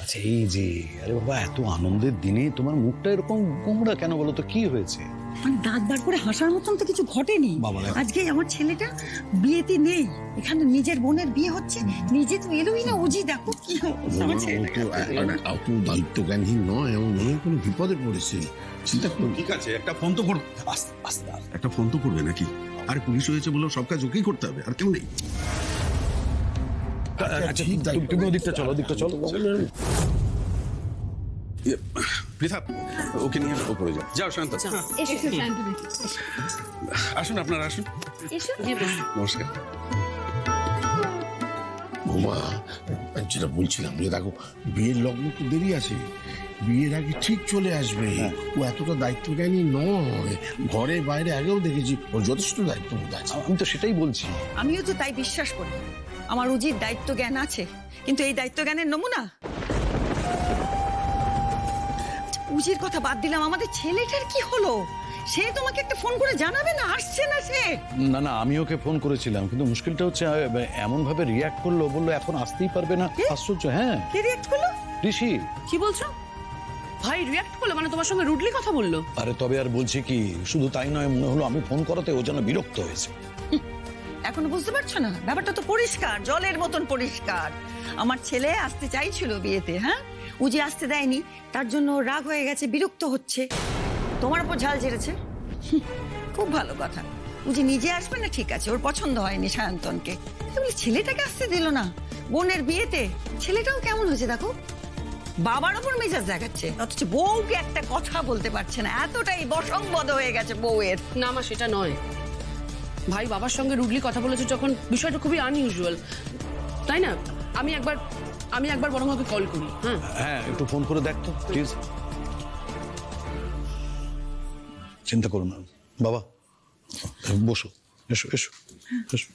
আচ্ছা এই যে, আরে বাবা, এত আনন্দের দিনে তোমার মুখটা এরকম গোমড়া কেন বলো তো? কি হয়েছে? মানে দাঁত বার করে হাসার মতন তো কিছু ঘটেনি। বাবা রে। আজকে আমার ছেলেটা বিয়েতে নেই, এখানে নিজের বোনের বিয়ে হচ্ছে, নিজে তো এলোই না। ওজি দেখো কি অবস্থা আমার ছেলেটাকে। অত দায়িত্বজ্ঞানহীন নয়, এমন মেয়ে কোনো বিপদে পড়েছে। চিন্তা করুন। ঠিক আছে, একটা ফোন তো করো। আস্তে আস্তে আস্তে। একটা ফোন তো করবে নাকি? আরে পুলিশ হয়েছে বলে সব কাজ ওকেই করতে হবে, আর কেউ নেই। আচ্ছা, তুমি ওদিকটা চলো, ওদিকটা চলো। পৃথা, ওকে নিয়ে ওপরে যাও। যাও শান্ত, এসো শান্তনু, আসুন, আপনারা আসুন। এসো। নমস্কার। বৌমা, যেটা বলছিলাম যে দেখো, বিয়ের লগ্ন তো দেরি আছে, বিয়ের আগে ঠিক চলে আসবে। ও এতটা দায়িত্বজ্ঞানী নয়, ঘরে বাইরে আগেও দেখেছি ওর যথেষ্ট দায়িত্ববোধ আছে। আমি তো সেটাই বলছি। আমিও তো তাই বিশ্বাস করি, আমার উজির দায়িত্ব জ্ঞান আছে, কিন্তু এই দায়িত্ব জ্ঞানের নমুনা। উজির কথা বাদ দিলাম, আমাদের ছেলেটার কি হলো? সে তোমাকে একটা ফোন করে জানাবে না? আসছে না সে? না না, আমি ওকে ফোন করেছিলাম, কিন্তু মুশকিলটা হচ্ছে এমন ভাবে রিয়াক্ট করলো, বললো এখন আসতেই পারবে না। আশ্চর্য। হ্যাঁ, কে রিয়েক্ট করলো? ঋষি। কি বলছো? ভাই রিয়াক্ট করলো মানে তোমার সঙ্গে রুডলি কথা বললো? আরে তবে আর বলছি কি, শুধু তাই নয়, মনে হলো আমি ফোন করাতে ও যেন বিরক্ত হয়েছে। এখনো বুঝতে পারছো না? ব্যাপারটা তো পরিষ্কার, জলের মতন পরিষ্কার। আমার ছেলে আসতে চাইছিল বিয়েতে, হ্যাঁ, উজি আসতে দেয়নি, তার জন্য ও রাগ হয়ে গেছে, বিরক্ত হচ্ছে, তোমার উপর ঝাল ঝেড়েছে। খুব ভালো কথা। উজি নিজে আসবে না ঠিক আছে, ওর পছন্দ হয়নি সায়ন্তনকে, তাহলে ছেলেটাকে আসতে দিল না বোনের বিয়েতে। ছেলেটাও কেমন হয়েছে দেখো, বাবার ওপর মেজাজ দেখাচ্ছে, অথচ বউকে একটা কথা বলতে পারছে না। এতটাই বসংবদ হয়ে গেছে বউয়ের। না মা, সেটা নয়। ভাই বাবার সঙ্গে রুডলি কথা বলেছে যখন, বিষয়টা খুবই আনইউজুয়াল, তাই না? আমি একবার বরং ওকে কল করি। হ্যাঁ হ্যাঁ, একটু ফোন করে দেখ তো প্লিজ। চিন্তা করো না বাবা, বসো, এসো এসো এসো।